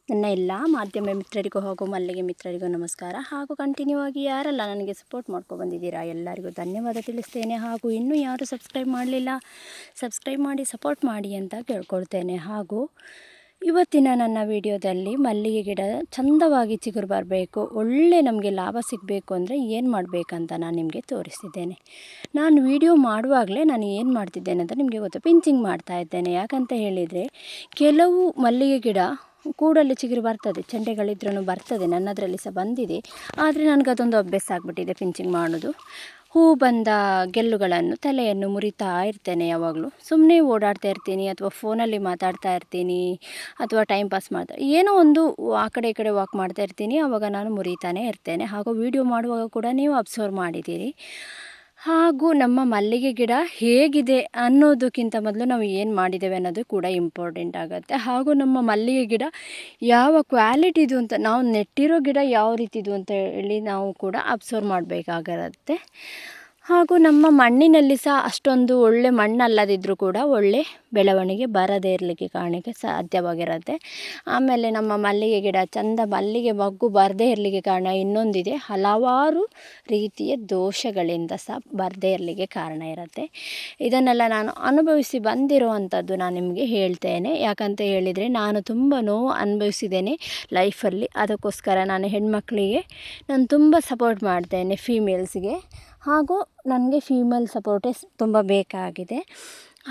ನನ್ನ ಎಲ್ಲ ಮಾಧ್ಯಮ ಮಿತ್ರರಿಗೂ ಹಾಗೂ ಮಲ್ಲಿಗೆ ಮಿತ್ರರಿಗೂ ನಮಸ್ಕಾರ. ಹಾಗೂ ಕಂಟಿನ್ಯೂ ಆಗಿ ಯಾರೆಲ್ಲ ನನಗೆ ಸಪೋರ್ಟ್ ಮಾಡ್ಕೊಂಡು ಬಂದಿದ್ದೀರಾ ಎಲ್ಲರಿಗೂ ಧನ್ಯವಾದ ತಿಳಿಸ್ತೇನೆ. ಹಾಗೂ ಇನ್ನೂ ಯಾರು ಸಬ್ಸ್ಕ್ರೈಬ್ ಮಾಡಲಿಲ್ಲ ಸಬ್ಸ್ಕ್ರೈಬ್ ಮಾಡಿ ಸಪೋರ್ಟ್ ಮಾಡಿ ಅಂತ ಕೇಳ್ಕೊಳ್ತೇನೆ. ಹಾಗೂ ಇವತ್ತಿನ ನನ್ನ ವಿಡಿಯೋದಲ್ಲಿ ಮಲ್ಲಿಗೆ ಗಿಡ ಚಂದವಾಗಿ ಚಿಗುರು ಬರಬೇಕು, ಒಳ್ಳೆ ನಮಗೆ ಲಾಭ ಸಿಗಬೇಕು ಅಂದರೆ ಏನು ಮಾಡಬೇಕಂತ ನಾನು ನಿಮಗೆ ತೋರಿಸ್ತಿದ್ದೇನೆ. ನಾನು ವಿಡಿಯೋ ಮಾಡುವಾಗಲೇ ನಾನು ಏನು ಮಾಡ್ತಿದ್ದೇನೆ ಅಂತ ನಿಮಗೆ ಗೊತ್ತು, ಪಿಂಚಿಂಗ್ ಮಾಡ್ತಾ ಇದ್ದೇನೆ. ಯಾಕಂತ ಹೇಳಿದರೆ ಕೆಲವು ಮಲ್ಲಿಗೆ ಗಿಡ ಕೂಡಲೇ ಚಿಗುರು ಬರ್ತದೆ, ಚೆಂಡೆಗಳಿದ್ರೂ ಬರ್ತದೆ, ನನ್ನದರಲ್ಲಿ ಸಹ ಬಂದಿದೆ. ಆದರೆ ನನಗದೊಂದು ಅಭ್ಯಾಸ ಆಗಿಬಿಟ್ಟಿದೆ ಪಿಂಚಿಂಗ್ ಮಾಡೋದು. ಹೂ ಬಂದ ಗೆಲ್ಲುಗಳನ್ನು ತಲೆಯನ್ನು ಮುರಿತಾ ಇರ್ತೇನೆ. ಯಾವಾಗಲೂ ಸುಮ್ಮನೆ ಓಡಾಡ್ತಾ ಇರ್ತೀನಿ ಅಥವಾ ಫೋನಲ್ಲಿ ಮಾತಾಡ್ತಾ ಇರ್ತೀನಿ ಅಥವಾ ಟೈಮ್ ಪಾಸ್ ಮಾಡ್ತಾ ಏನೋ ಒಂದು ಆ ಕಡೆ ಈ ಕಡೆ ವಾಕ್ ಮಾಡ್ತಾ ಇರ್ತೀನಿ. ಆವಾಗ ನಾನು ಮುರಿತಾನೆ ಇರ್ತೇನೆ. ಹಾಗೂ ವಿಡಿಯೋ ಮಾಡುವಾಗ ಕೂಡ ನೀವು ಅಬ್ಸರ್ವ್ ಮಾಡಿದ್ದೀರಿ. ಹಾಗೂ ನಮ್ಮ ಮಲ್ಲಿಗೆ ಗಿಡ ಹೇಗಿದೆ ಅನ್ನೋದಕ್ಕಿಂತ ಮೊದಲು ನಾವು ಏನು ಮಾಡಿದ್ದೇವೆ ಅನ್ನೋದು ಕೂಡ ಇಂಪಾರ್ಟೆಂಟ್ ಆಗುತ್ತೆ. ಹಾಗೂ ನಮ್ಮ ಮಲ್ಲಿಗೆ ಗಿಡ ಯಾವ ಕ್ವಾಲಿಟಿದು ಅಂತ, ನಾವು ನೆಟ್ಟಿರೋ ಗಿಡ ಯಾವ ರೀತಿದು ಅಂತ ಹೇಳಿ ನಾವು ಕೂಡ ಅಬ್ಸರ್ವ್ ಮಾಡಬೇಕಾಗಿರುತ್ತೆ. ಹಾಗೂ ನಮ್ಮ ಮಣ್ಣಿನಲ್ಲಿ ಸಹ ಅಷ್ಟೊಂದು ಒಳ್ಳೆ ಮಣ್ಣಲ್ಲದಿದ್ದರೂ ಕೂಡ ಒಳ್ಳೆ ಬೆಳವಣಿಗೆ ಬರದೇ ಇರಲಿಕ್ಕೆ ಕಾರಣಕ್ಕೆ ಸಾಧ್ಯವಾಗಿರುತ್ತೆ. ಆಮೇಲೆ ನಮ್ಮ ಮಲ್ಲಿಗೆ ಗಿಡ ಚಂದ ಮಲ್ಲಿಗೆ ಮೊಗ್ಗು ಬರದೇ ಇರಲಿಕ್ಕೆ ಕಾರಣ ಇನ್ನೊಂದಿದೆ, ಹಲವಾರು ರೀತಿಯ ದೋಷಗಳಿಂದ ಸಹ ಬರದೇ ಇರಲಿಕ್ಕೆ ಕಾರಣ ಇರುತ್ತೆ. ಇದನ್ನೆಲ್ಲ ನಾನು ಅನುಭವಿಸಿ ಬಂದಿರುವಂಥದ್ದು ನಾನು ನಿಮಗೆ ಹೇಳ್ತೇನೆ. ಯಾಕಂತ ಹೇಳಿದರೆ ನಾನು ತುಂಬ ನೋವು ಅನುಭವಿಸಿದ್ದೇನೆ ಲೈಫಲ್ಲಿ. ಅದಕ್ಕೋಸ್ಕರ ನಾನು ಹೆಣ್ಮಕ್ಳಿಗೆ ನಾನು ತುಂಬ ಸಪೋರ್ಟ್ ಮಾಡ್ತೇನೆ, ಫೀಮೇಲ್ಸ್ಗೆ. ಹಾಗೂ ನನಗೆ ಫೀಮೇಲ್ ಸಪೋರ್ಟೇ ತುಂಬ ಬೇಕಾಗಿದೆ.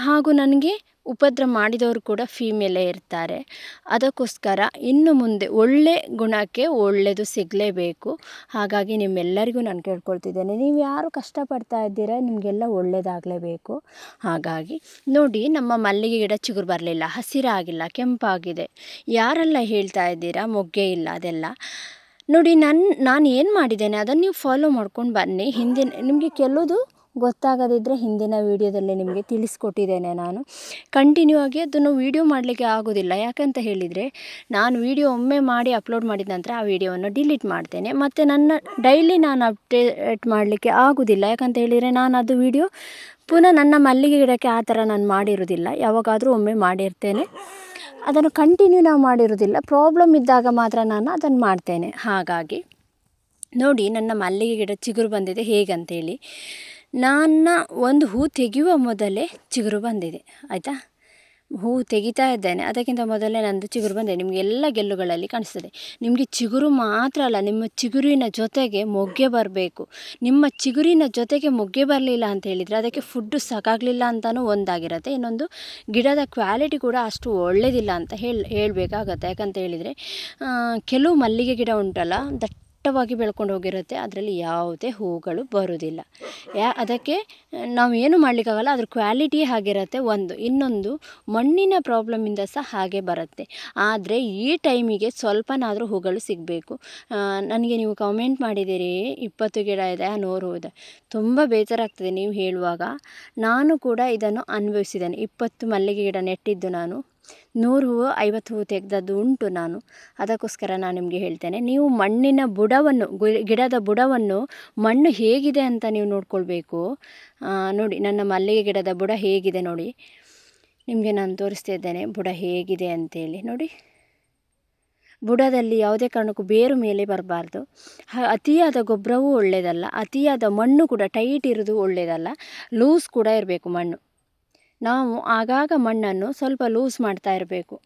ಹಾಗೂ ನನಗೆ ಉಪದ್ರ ಮಾಡಿದವರು ಕೂಡ ಫೀಮೇಲೇ ಇರ್ತಾರೆ. ಅದಕ್ಕೋಸ್ಕರ ಇನ್ನು ಮುಂದೆ ಒಳ್ಳೆ ಗುಣಕ್ಕೆ ಒಳ್ಳೆಯದು ಸಿಗಲೇಬೇಕು. ಹಾಗಾಗಿ ನಿಮ್ಮೆಲ್ಲರಿಗೂ ನಾನು ಕೇಳ್ಕೊಳ್ತಿದ್ದೇನೆ, ನೀವು ಯಾರು ಕಷ್ಟಪಡ್ತಾ ಇದ್ದೀರಾ ನಿಮಗೆಲ್ಲ ಒಳ್ಳೆಯದಾಗಲೇಬೇಕು. ಹಾಗಾಗಿ ನೋಡಿ, ನಮ್ಮ ಮಲ್ಲಿಗೆ ಗಿಡ ಚಿಗುರು ಬರಲಿಲ್ಲ, ಹಸಿರಾಗಿಲ್ಲ, ಕೆಂಪಾಗಿದೆ. ಯಾರೆಲ್ಲ ಹೇಳ್ತಾ ಇದ್ದೀರಾ ಮೊಗ್ಗೆ ಇಲ್ಲ ಅದೆಲ್ಲ ನೋಡಿ, ನಾನು ಏನು ಮಾಡಿದ್ದೇನೆ ಅದನ್ನು ನೀವು ಫಾಲೋ ಮಾಡ್ಕೊಂಡು ಬನ್ನಿ. ಹಿಂದಿನ ನಿಮಗೆ ಕೆಲವುದು ಗೊತ್ತಾಗದಿದ್ದರೆ ಹಿಂದಿನ ವೀಡಿಯೋದಲ್ಲಿ ನಿಮಗೆ ತಿಳಿಸ್ಕೊಟ್ಟಿದ್ದೇನೆ. ನಾನು ಕಂಟಿನ್ಯೂ ಆಗಿ ಅದನ್ನು ವೀಡಿಯೋ ಮಾಡಲಿಕ್ಕೆ ಆಗೋದಿಲ್ಲ. ಯಾಕಂತ ಹೇಳಿದರೆ ನಾನು ವೀಡಿಯೋ ಒಮ್ಮೆ ಮಾಡಿ ಅಪ್ಲೋಡ್ ಮಾಡಿದ ನಂತರ ಆ ವಿಡಿಯೋವನ್ನು ಡಿಲೀಟ್ ಮಾಡ್ತೇನೆ. ಮತ್ತು ನನ್ನ ಡೈಲಿ ನಾನು ಅಪ್ಡೇಟ್ ಮಾಡಲಿಕ್ಕೆ ಆಗೋದಿಲ್ಲ. ಯಾಕಂತ ಹೇಳಿದರೆ ನಾನು ಅದು ವಿಡಿಯೋ ಪುನಃ ನನ್ನ ಮಲ್ಲಿಗೆ ಗಿಡಕ್ಕೆ ಆ ಥರ ನಾನು ಮಾಡಿರೋದಿಲ್ಲ. ಯಾವಾಗಾದರೂ ಒಮ್ಮೆ ಮಾಡಿರ್ತೇನೆ, ಅದನ್ನು ಕಂಟಿನ್ಯೂ ನಾವು ಮಾಡಿರೋದಿಲ್ಲ. ಪ್ರಾಬ್ಲಮ್ ಇದ್ದಾಗ ಮಾತ್ರ ನಾನು ಅದನ್ನು ಮಾಡ್ತೇನೆ. ಹಾಗಾಗಿ ನೋಡಿ, ನನ್ನ ಮಲ್ಲಿಗೆ ಗಿಡ ಚಿಗುರು ಬಂದಿದೆ ಹೇಗಂತೇಳಿ. ನನ್ನ ಒಂದು ಹೂ ತೆಗೆಯುವ ಮೊದಲೇ ಚಿಗುರು ಬಂದಿದೆ, ಆಯಿತಾ. ಹೂ ತೆಗಿತಾ ಇದ್ದೇನೆ, ಅದಕ್ಕಿಂತ ಮೊದಲೇ ನಂದು ಚಿಗುರು ಬಂದಿದೆ. ನಿಮಗೆ ಎಲ್ಲ ಗೆಲ್ಲುಗಳಲ್ಲಿ ಕಾಣಿಸ್ತದೆ. ನಿಮಗೆ ಚಿಗುರು ಮಾತ್ರ ಅಲ್ಲ, ನಿಮ್ಮ ಚಿಗುರಿನ ಜೊತೆಗೆ ಮೊಗ್ಗೆ ಬರಬೇಕು. ನಿಮ್ಮ ಚಿಗುರಿನ ಜೊತೆಗೆ ಮೊಗ್ಗೆ ಬರಲಿಲ್ಲ ಅಂತ ಹೇಳಿದರೆ ಅದಕ್ಕೆ ಫುಡ್ಡು ಸಾಕಾಗಲಿಲ್ಲ ಅಂತಲೂ ಒಂದಾಗಿರುತ್ತೆ. ಇನ್ನೊಂದು, ಗಿಡದ ಕ್ವಾಲಿಟಿ ಕೂಡ ಅಷ್ಟು ಒಳ್ಳೆಯದಿಲ್ಲ ಅಂತ ಹೇಳಬೇಕಾಗತ್ತೆ. ಯಾಕಂತ ಹೇಳಿದರೆ ಕೆಲವು ಮಲ್ಲಿಗೆ ಗಿಡ ಉಂಟಲ್ಲ, ದಟ್ಟವಾಗಿ ಬೆಳ್ಕೊಂಡು ಹೋಗಿರುತ್ತೆ, ಅದರಲ್ಲಿ ಯಾವುದೇ ಹೂಗಳು ಬರೋದಿಲ್ಲ. ಅದಕ್ಕೆ ನಾವು ಏನು ಮಾಡಲಿಕ್ಕಾಗಲ್ಲ, ಅದ್ರ ಕ್ವಾಲಿಟಿ ಹಾಗಿರುತ್ತೆ ಒಂದು. ಇನ್ನೊಂದು, ಮಣ್ಣಿನ ಪ್ರಾಬ್ಲಮಿಂದ ಸಹ ಹಾಗೆ ಬರುತ್ತೆ. ಆದರೆ ಈ ಟೈಮಿಗೆ ಸ್ವಲ್ಪನಾದರೂ ಹೂಗಳು ಸಿಗಬೇಕು. ನನಗೆ ನೀವು ಕಮೆಂಟ್ ಮಾಡಿದ್ದೀರಿ 20 ಗಿಡ ಇದೆ 100 ಹೂ ಇದೆ. ತುಂಬ ಬೇಜಾರ ಆಗ್ತದೆ ನೀವು ಹೇಳುವಾಗ. ನಾನು ಕೂಡ ಇದನ್ನು ಅನುಭವಿಸಿದ್ದೇನೆ. 20 ಮಲ್ಲಿಗೆ ಗಿಡ ನೆಟ್ಟಿದ್ದು ನಾನು 100 ಹೂವು 50 ಹೂವು ತೆಗೆದದ್ದು ಉಂಟು ನಾನು. ಅದಕ್ಕೋಸ್ಕರ ನಾನು ನಿಮಗೆ ಹೇಳ್ತೇನೆ, ನೀವು ಮಣ್ಣಿನ ಬುಡವನ್ನು, ಗಿಡದ ಬುಡವನ್ನು ಮಣ್ಣು ಹೇಗಿದೆ ಅಂತ ನೀವು ನೋಡ್ಕೊಳ್ಬೇಕು. ನೋಡಿ, ನನ್ನ ಮಲ್ಲಿಗೆ ಗಿಡದ ಬುಡ ಹೇಗಿದೆ ನೋಡಿ, ನಿಮಗೆ ನಾನು ತೋರಿಸ್ತಾ ಇದ್ದೇನೆ ಬುಡ ಹೇಗಿದೆ ಅಂತೇಳಿ. ನೋಡಿ, ಬುಡದಲ್ಲಿ ಯಾವುದೇ ಕಾರಣಕ್ಕೂ ಬೇರು ಮೇಲೆ ಬರಬಾರ್ದು. ಅತಿಯಾದ ಗೊಬ್ಬರವೂ ಒಳ್ಳೆಯದಲ್ಲ, ಅತಿಯಾದ ಮಣ್ಣು ಕೂಡ ಟೈಟ್ ಇರೋದು ಒಳ್ಳೆಯದಲ್ಲ. ಲೂಸ್ ಕೂಡ ಇರಬೇಕು ಮಣ್ಣು. ನಾವು ಆಗಾಗ ಮಣ್ಣನ್ನು ಸ್ವಲ್ಪ ಲೂಸ್ ಮಾಡ್ತಾ ಇರಬೇಕು.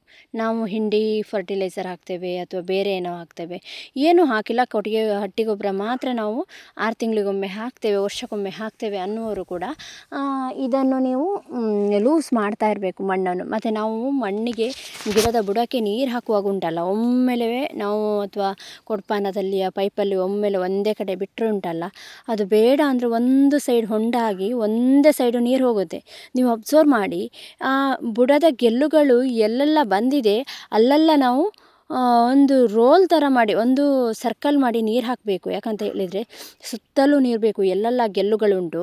ನಾವು ಹಿಂಡಿ ಫರ್ಟಿಲೈಸರ್ ಹಾಕ್ತೇವೆ ಅಥವಾ ಬೇರೆ ಏನೋ ಹಾಕ್ತೇವೆ, ಏನೂ ಹಾಕಿಲ್ಲ, ಕೊಟ್ಟಿಗೆ ಹಟ್ಟಿ ಗೊಬ್ಬರ ಮಾತ್ರ ನಾವು 6 ತಿಂಗಳಿಗೊಮ್ಮೆ ಹಾಕ್ತೇವೆ, ವರ್ಷಕ್ಕೊಮ್ಮೆ ಹಾಕ್ತೇವೆ ಅನ್ನುವರು ಕೂಡ ಇದನ್ನು ನೀವು ಲೂಸ್ ಮಾಡ್ತಾ ಇರಬೇಕು ಮಣ್ಣನ್ನು. ಮತ್ತು ನಾವು ಮಣ್ಣಿಗೆ, ಗಿಡದ ಬುಡಕ್ಕೆ ನೀರು ಹಾಕುವಾಗ ಉಂಟಲ್ಲ, ಒಮ್ಮೆಲೆ ನಾವು ಅಥವಾ ಕೊಡ್ಪಾನದಲ್ಲಿ ಪೈಪಲ್ಲಿ ಒಮ್ಮೆಲೆ ಒಂದೇ ಕಡೆ ಬಿಟ್ಟರೆ ಉಂಟಲ್ಲ, ಅದು ಬೇಡ ಅಂದರೆ ಒಂದು ಸೈಡ್ ಹೊಂಡಾಗಿ ಒಂದೇ ಸೈಡು ನೀರು ಹೋಗುತ್ತೆ. ನೀವು ಅಬ್ಸರ್ವ್ ಮಾಡಿ, ಆ ಬುಡದ ಗೆಲ್ಲುಗಳು ಎಲ್ಲೆಲ್ಲ ಬಂದಿದೆ ಅಲ್ಲೆಲ್ಲ ನಾವು ಒಂದು ರೋಲ್ ಥರ ಮಾಡಿ, ಒಂದು ಸರ್ಕಲ್ ಮಾಡಿ ನೀರು ಹಾಕಬೇಕು. ಯಾಕಂತ ಹೇಳಿದರೆ ಸುತ್ತಲೂ ನೀರು ಬೇಕು. ಎಲ್ಲೆಲ್ಲ ಗೆಲ್ಲುಗಳುಂಟು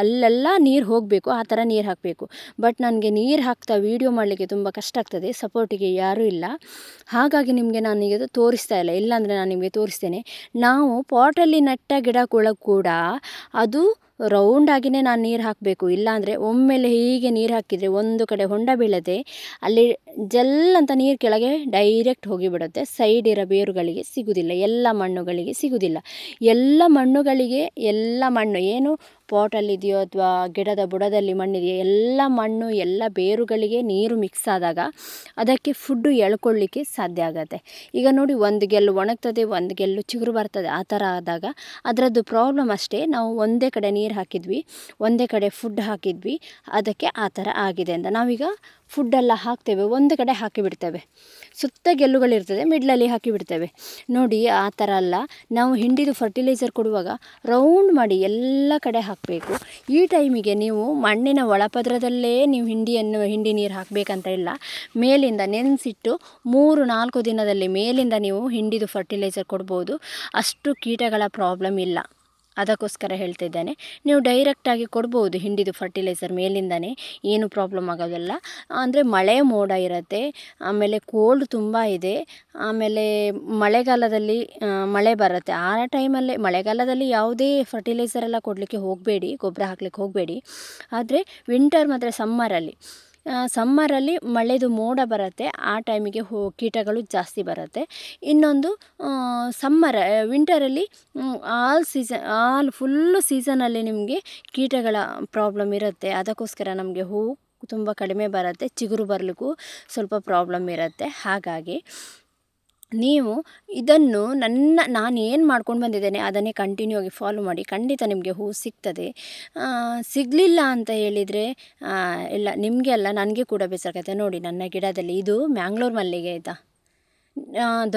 ಅಲ್ಲೆಲ್ಲ ನೀರು ಹೋಗಬೇಕು, ಆ ಥರ ನೀರು ಹಾಕಬೇಕು. ಬಟ್ ನನಗೆ ನೀರು ಹಾಕ್ತಾ ವೀಡಿಯೋ ಮಾಡಲಿಕ್ಕೆ ತುಂಬ ಕಷ್ಟ ಆಗ್ತದೆ, ಸಪೋರ್ಟಿಗೆ ಯಾರೂ ಇಲ್ಲ. ಹಾಗಾಗಿ ನಿಮಗೆ ನಾನು ಈಗ ತೋರಿಸ್ತಾ ಇಲ್ಲ, ಇಲ್ಲಾಂದರೆ ನಾನು ನಿಮಗೆ ತೋರಿಸ್ತೇನೆ. ನಾವು ಪಾಟಲ್ಲಿ ನೆಟ್ಟ ಗಿಡಗಳು ಕೂಡ ಅದು ರೌಂಡಾಗಿಯೇ ನಾನು ನೀರು ಹಾಕಬೇಕು. ಇಲ್ಲಾಂದರೆ ಒಮ್ಮೆಲೆ ಹೀಗೆ ನೀರು ಹಾಕಿದರೆ ಒಂದು ಕಡೆ ಹೊಂಡ ಬೀಳದೆ ಅಲ್ಲಿ ಜಲ್ ಅಂತ ನೀರು ಕೆಳಗೆ ಡೈರೆಕ್ಟ್ ಹೋಗಿಬಿಡುತ್ತೆ. ಸೈಡ್ ಇರೋ ಬೇರುಗಳಿಗೆ ಸಿಗುವುದಿಲ್ಲ, ಎಲ್ಲ ಮಣ್ಣುಗಳಿಗೆ ಸಿಗುವುದಿಲ್ಲ. ಎಲ್ಲ ಮಣ್ಣುಗಳಿಗೆ ಎಲ್ಲ ಮಣ್ಣು ಏನು ಪಾಟಲ್ಲಿದೆಯೋ ಅಥವಾ ಗಿಡದ ಬುಡದಲ್ಲಿ ಮಣ್ಣಿದೆಯೋ ಎಲ್ಲ ಮಣ್ಣು ಎಲ್ಲ ಬೇರುಗಳಿಗೆ ನೀರು ಮಿಕ್ಸ್ ಆದಾಗ ಅದಕ್ಕೆ ಫುಡ್ಡು ಎಳ್ಕೊಳ್ಳಿಕ್ಕೆ ಸಾಧ್ಯ ಆಗುತ್ತೆ. ಈಗ ನೋಡಿ, ಒಂದು ಗೆಲ್ಲು ಒಣಗ್ತದೆ, ಒಂದು ಗೆಲ್ಲು ಚಿಗುರು ಬರ್ತದೆ. ಆ ಥರ ಆದಾಗ ಅದರದ್ದು ಪ್ರಾಬ್ಲಮ್ ಅಷ್ಟೇ. ನಾವು ಒಂದೇ ಕಡೆ ನೀರು ಹಾಕಿದ್ವಿ, ಒಂದೇ ಕಡೆ ಫುಡ್ ಹಾಕಿದ್ವಿ, ಅದಕ್ಕೆ ಆ ಥರ ಆಗಿದೆ ಅಂತ. ನಾವೀಗ ಫುಡ್ಡೆಲ್ಲ ಹಾಕ್ತೇವೆ, ಒಂದು ಕಡೆ ಹಾಕಿಬಿಡ್ತೇವೆ, ಸುತ್ತ ಗೆಲ್ಲುಗಳಿರ್ತದೆ, ಮಿಡ್ಲಲ್ಲಿ ಹಾಕಿಬಿಡ್ತೇವೆ. ನೋಡಿ, ಆ ಥರ ಅಲ್ಲ. ನಾವು ಹಿಂಡಿದು ಫರ್ಟಿಲೈಸರ್ ಕೊಡುವಾಗ ರೌಂಡ್ ಮಾಡಿ ಎಲ್ಲ ಕಡೆ ಹಾಕಬೇಕು. ಈ ಟೈಮಿಗೆ ನೀವು ಮಣ್ಣಿನ ಒಳಪದರದಲ್ಲೇ ನೀವು ಹಿಂಡಿ ನೀರು ಹಾಕಬೇಕಂತ ಇಲ್ಲ. ಮೇಲಿಂದ ನೆನೆಸಿಟ್ಟು 3-4 ದಿನದಲ್ಲಿ ಮೇಲಿಂದ ನೀವು ಹಿಂಡಿದು ಫರ್ಟಿಲೈಸರ್ ಕೊಡ್ಬೋದು. ಅಷ್ಟು ಕೀಟಗಳ ಪ್ರಾಬ್ಲಮ್ ಇಲ್ಲ. ಅದಕ್ಕೋಸ್ಕರ ಹೇಳ್ತಿದ್ದೇನೆ, ನೀವು ಡೈರೆಕ್ಟಾಗಿ ಕೊಡ್ಬೋದು ಹಿಂಡಿದು ಫರ್ಟಿಲೈಸರ್ ಮೇಲಿಂದನೇ, ಏನು ಪ್ರಾಬ್ಲಮ್ ಆಗೋದಿಲ್ಲ. ಅಂದರೆ ಮಳೆ ಮೋಡ ಇರುತ್ತೆ, ಆಮೇಲೆ ಕೋಲ್ಡ್ ತುಂಬ ಇದೆ, ಆಮೇಲೆ ಮಳೆಗಾಲದಲ್ಲಿ ಮಳೆ ಬರುತ್ತೆ. ಆ ಟೈಮಲ್ಲಿ ಮಳೆಗಾಲದಲ್ಲಿ ಯಾವುದೇ ಫರ್ಟಿಲೈಸರ್ ಎಲ್ಲ ಕೊಡಲಿಕ್ಕೆ ಹೋಗಬೇಡಿ, ಗೊಬ್ಬರ ಹಾಕ್ಲಿಕ್ಕೆ ಹೋಗಬೇಡಿ. ಆದರೆ ವಿಂಟರ್ ಮತ್ತು ಸಮ್ಮರಲ್ಲಿ ಮಳೆದು ಮೋಡ ಬರುತ್ತೆ, ಆ ಟೈಮಿಗೆ ಕೀಟಗಳು ಜಾಸ್ತಿ ಬರುತ್ತೆ. ಇನ್ನೊಂದು ವಿಂಟರಲ್ಲಿ ಫುಲ್ಲು ಸೀಸನಲ್ಲಿ ನಿಮಗೆ ಕೀಟಗಳ ಪ್ರಾಬ್ಲಮ್ ಇರುತ್ತೆ. ಅದಕ್ಕೋಸ್ಕರ ನಮಗೆ ಹೂವು ತುಂಬ ಕಡಿಮೆ ಬರುತ್ತೆ, ಚಿಗುರು ಬರಲಿಕ್ಕೂ ಸ್ವಲ್ಪ ಪ್ರಾಬ್ಲಮ್ ಇರುತ್ತೆ. ಹಾಗಾಗಿ ನೀವು ಇದನ್ನು ನಾನು ಏನು ಮಾಡ್ಕೊಂಡು ಬಂದಿದ್ದೇನೆ ಅದನ್ನೇ ಕಂಟಿನ್ಯೂ ಆಗಿ ಫಾಲೋ ಮಾಡಿ, ಖಂಡಿತ ನಿಮಗೆ ಹೂ ಸಿಗ್ತದೆ. ಸಿಗಲಿಲ್ಲ ಅಂತ ಹೇಳಿದರೆ ಇಲ್ಲ, ನಿಮಗೆ ಅಲ್ಲ ನನಗೆ ಕೂಡ ಬೇಸರಾಗುತ್ತೆ. ನೋಡಿ, ನನ್ನ ಗಿಡದಲ್ಲಿ ಇದು ಮ್ಯಾಂಗ್ಳೂರ್ ಮಲ್ಲಿಗೆ ಆಯಿತಾ,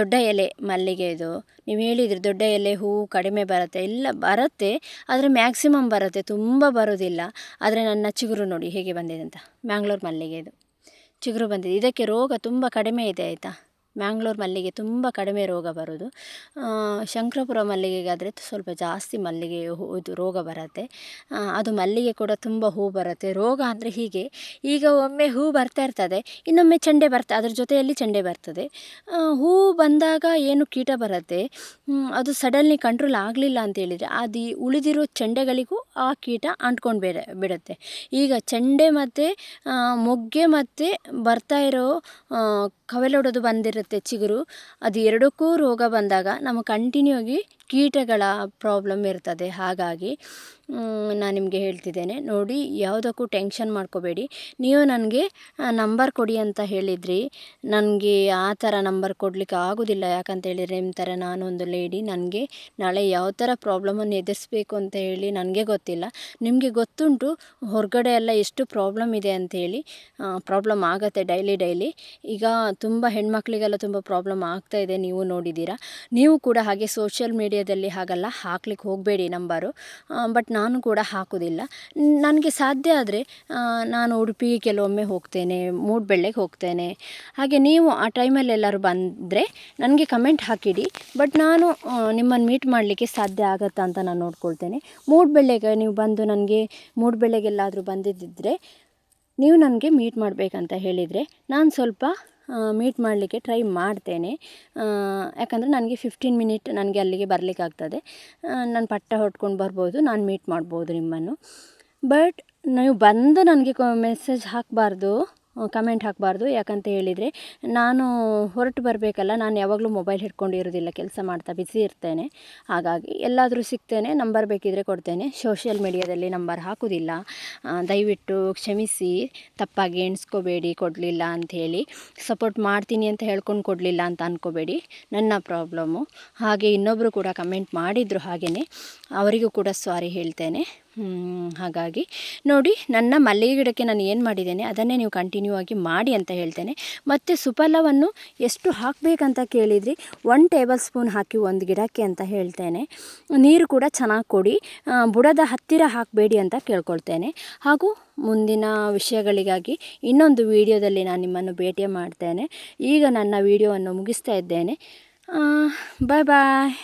ದೊಡ್ಡ ಎಲೆ ಮಲ್ಲಿಗೆ ಇದು. ನೀವು ಹೇಳಿದರೆ ದೊಡ್ಡ ಎಲೆ ಹೂವು ಕಡಿಮೆ ಬರುತ್ತೆ, ಇಲ್ಲ ಬರುತ್ತೆ, ಆದರೆ ಮ್ಯಾಕ್ಸಿಮಮ್ ಬರುತ್ತೆ, ತುಂಬ ಬರೋದಿಲ್ಲ. ಆದರೆ ನನ್ನ ಚಿಗುರು ನೋಡಿ ಹೇಗೆ ಬಂದಿದೆ ಅಂತ. ಮ್ಯಾಂಗ್ಳೂರ್ ಮಲ್ಲಿಗೆ ಇದು ಚಿಗುರು ಬಂದಿದೆ. ಇದಕ್ಕೆ ರೋಗ ತುಂಬ ಕಡಿಮೆ ಇದೆ ಆಯಿತಾ. ಮ್ಯಾಂಗ್ಳೂರ್ ಮಲ್ಲಿಗೆ ತುಂಬ ಕಡಿಮೆ ರೋಗ ಬರೋದು. ಶಂಕರಪುರ ಮಲ್ಲಿಗೆಗಾದರೆ ಸ್ವಲ್ಪ ಜಾಸ್ತಿ ಮಲ್ಲಿಗೆ ಇದು ರೋಗ ಬರುತ್ತೆ. ಅದು ಮಲ್ಲಿಗೆ ಕೂಡ ತುಂಬ ಹೂ ಬರುತ್ತೆ. ರೋಗ ಅಂದರೆ ಹೀಗೆ, ಈಗ ಒಮ್ಮೆ ಹೂ ಬರ್ತಾ ಇರ್ತದೆ, ಇನ್ನೊಮ್ಮೆ ಚೆಂಡೆ ಬರ್ತದೆ, ಅದ್ರ ಜೊತೆಯಲ್ಲಿ ಚೆಂಡೆ ಬರ್ತದೆ. ಹೂ ಬಂದಾಗ ಏನು ಕೀಟ ಬರುತ್ತೆ, ಅದು ಸಡನ್ಲಿ ಕಂಟ್ರೋಲ್ ಆಗಲಿಲ್ಲ ಅಂತ ಹೇಳಿದರೆ ಅದು ಉಳಿದಿರೋ ಚೆಂಡೆಗಳಿಗೂ ಆ ಕೀಟ ಅಂಟ್ಕೊಂಡು ಬಿಡುತ್ತೆ. ಈಗ ಚೆಂಡೆ ಮತ್ತು ಮೊಗ್ಗೆ ಮತ್ತು ಬರ್ತಾ ಇರೋ ಕವಲೊಡೆದು ಬಂದಿರುತ್ತೆ ಚಿಗುರು, ಅದು ಎರಡಕ್ಕೂ ರೋಗ ಬಂದಾಗ ನಮಗೆ ಕಂಟಿನ್ಯೂ ಆಗಿ ಕೀಟಗಳ ಪ್ರಾಬ್ಲಮ್ ಇರ್ತದೆ. ಹಾಗಾಗಿ ನಾನು ನಿಮಗೆ ಹೇಳ್ತಿದ್ದೇನೆ, ನೋಡಿ, ಯಾವುದಕ್ಕೂ ಟೆನ್ಷನ್ ಮಾಡ್ಕೋಬೇಡಿ. ನೀವು ನನಗೆ ನಂಬರ್ ಕೊಡಿ ಅಂತ ಹೇಳಿದ್ರಿ, ನನಗೆ ಆ ಥರ ನಂಬರ್ ಕೊಡಲಿಕ್ಕೆ ಆಗೋದಿಲ್ಲ. ಯಾಕಂತ ಹೇಳಿದರೆ ನಿಮ್ಮ ಥರ ನಾನೊಂದು ಲೇಡಿ, ನನಗೆ ನಾಳೆ ಯಾವ ಥರ ಪ್ರಾಬ್ಲಮನ್ನು ಎದುರಿಸ್ಬೇಕು ಅಂತ ಹೇಳಿ ನನಗೆ ಗೊತ್ತಿಲ್ಲ. ನಿಮಗೆ ಗೊತ್ತುಂಟು ಹೊರಗಡೆ ಎಲ್ಲ ಎಷ್ಟು ಪ್ರಾಬ್ಲಮ್ ಇದೆ ಅಂಥೇಳಿ. ಪ್ರಾಬ್ಲಮ್ ಆಗುತ್ತೆ ಡೈಲಿ. ಈಗ ತುಂಬ ಹೆಣ್ಮಕ್ಳಿಗೆಲ್ಲ ತುಂಬ ಪ್ರಾಬ್ಲಮ್ ಆಗ್ತಾಯಿದೆ, ನೀವು ನೋಡಿದ್ದೀರಾ. ನೀವು ಕೂಡ ಹಾಗೆ ಸೋಷಿಯಲ್ ಮೀಡಿಯಾದಲ್ಲಿ ಹಾಗೆಲ್ಲ ಹಾಕ್ಲಿಕ್ಕೆ ಹೋಗಬೇಡಿ ನಂಬರು. ಬಟ್ ನಾನು ಕೂಡ ಹಾಕೋದಿಲ್ಲ. ನನಗೆ ಸಾಧ್ಯ ಆದರೆ ನಾನು ಉಡುಪಿಗೆ ಕೆಲವೊಮ್ಮೆ ಹೋಗ್ತೇನೆ, ಮೂಡಬೆಳ್ಳೆಗೆ ಹೋಗ್ತೇನೆ. ಹಾಗೆ ನೀವು ಆ ಟೈಮಲ್ಲಿ ಎಲ್ಲರೂ ಬಂದರೆ ನನಗೆ ಕಮೆಂಟ್ ಹಾಕಿಡಿ. ಬಟ್ ನಾನು ನಿಮ್ಮನ್ನು ಮೀಟ್ ಮಾಡಲಿಕ್ಕೆ ಸಾಧ್ಯ ಆಗುತ್ತಾ ಅಂತ ನಾನು ನೋಡ್ಕೊಳ್ತೇನೆ. ಮೂಡಬೆಳ್ಳೆಗೆ ನೀವು ಬಂದು ನನಗೆ ಮೂಡಬೆಳ್ಳೆಗೆಲ್ಲಾದರೂ ಬಂದಿದ್ದರೆ ನೀವು ನನಗೆ ಮೀಟ್ ಮಾಡಬೇಕಂತ ಹೇಳಿದರೆ ನಾನು ಸ್ವಲ್ಪ ಮೀಟ್ ಮಾಡಲಿಕ್ಕೆ ಟ್ರೈ ಮಾಡ್ತೇನೆ. ಯಾಕಂದರೆ ನನಗೆ 15 ಮಿನಿಟ್ ನನಗೆ ಅಲ್ಲಿಗೆ ಬರಲಿಕ್ಕಾಗ್ತದೆ. ನಾನು ಪಟ್ಟ ಹೊಟ್ಕೊಂಡು ಬರ್ಬೋದು, ನಾನು ಮೀಟ್ ಮಾಡ್ಬೋದು ನಿಮ್ಮನ್ನು. ಬಟ್ ನೀವು ಬಂದು ನನಗೆ ಮೆಸೇಜ್ ಹಾಕಬಾರ್ದು, ಕಮೆಂಟ್ ಹಾಕಬಾರ್ದು. ಯಾಕಂತ ಹೇಳಿದರೆ ನಾನು ಹೊರಟು ಬರಬೇಕಲ್ಲ, ನಾನು ಯಾವಾಗಲೂ ಮೊಬೈಲ್ ಹಿಡ್ಕೊಂಡಿರೋದಿಲ್ಲ, ಕೆಲಸ ಮಾಡ್ತಾ ಬಿಸಿ ಇರ್ತೇನೆ. ಹಾಗಾಗಿ ಎಲ್ಲಾದರೂ ಸಿಗ್ತೇನೆ, ನಂಬರ್ ಬೇಕಿದ್ದರೆ ಕೊಡ್ತೇನೆ. ಸೋಷಿಯಲ್ ಮೀಡಿಯಾದಲ್ಲಿ ನಂಬರ್ ಹಾಕೋದಿಲ್ಲ, ದಯವಿಟ್ಟು ಕ್ಷಮಿಸಿ. ತಪ್ಪಾಗಿ ಎಣಿಸ್ಕೋಬೇಡಿ, ಕೊಡಲಿಲ್ಲ ಅಂಥೇಳಿ. ಸಪೋರ್ಟ್ ಮಾಡ್ತೀನಿ ಅಂತ ಹೇಳ್ಕೊಂಡು ಕೊಡಲಿಲ್ಲ ಅಂತ ಅಂದ್ಕೋಬೇಡಿ, ನನ್ನ ಪ್ರಾಬ್ಲಮ್ಮು. ಹಾಗೆ ಇನ್ನೊಬ್ಬರು ಕೂಡ ಕಮೆಂಟ್ ಮಾಡಿದರು, ಹಾಗೆಯೇ ಅವರಿಗೂ ಕೂಡ ಸಾರಿ ಹೇಳ್ತೇನೆ. ಹಾಗಾಗಿ ನೋಡಿ, ನನ್ನ ಮಲ್ಲಿಗೆ ಗಿಡಕ್ಕೆ ನಾನು ಏನು ಮಾಡಿದ್ದೇನೆ ಅದನ್ನೇ ನೀವು ಕಂಟಿನ್ಯೂ ಆಗಿ ಮಾಡಿ ಅಂತ ಹೇಳ್ತೇನೆ. ಮತ್ತು ಸುಫಲವನ್ನು ಎಷ್ಟು ಹಾಕಬೇಕಂತ ಕೇಳಿದ್ರಿ, 1 ಟೇಬಲ್ ಸ್ಪೂನ್ ಹಾಕಿ ಒಂದು ಗಿಡಕ್ಕೆ ಅಂತ ಹೇಳ್ತೇನೆ. ನೀರು ಕೂಡ ಚೆನ್ನಾಗಿ ಕೊಡಿ, ಬುಡದ ಹತ್ತಿರ ಹಾಕಬೇಡಿ ಅಂತ ಕೇಳ್ಕೊಳ್ತೇನೆ. ಹಾಗೂ ಮುಂದಿನ ವಿಷಯಗಳಿಗಾಗಿ ಇನ್ನೊಂದು ವಿಡಿಯೋದಲ್ಲಿ ನಾನು ನಿಮ್ಮನ್ನು ಭೇಟಿ ಮಾಡ್ತೇನೆ. ಈಗ ನನ್ನ ವಿಡಿಯೋವನ್ನು ಮುಗಿಸ್ತಾ ಇದ್ದೇನೆ. ಬಾಯ್ ಬಾಯ್.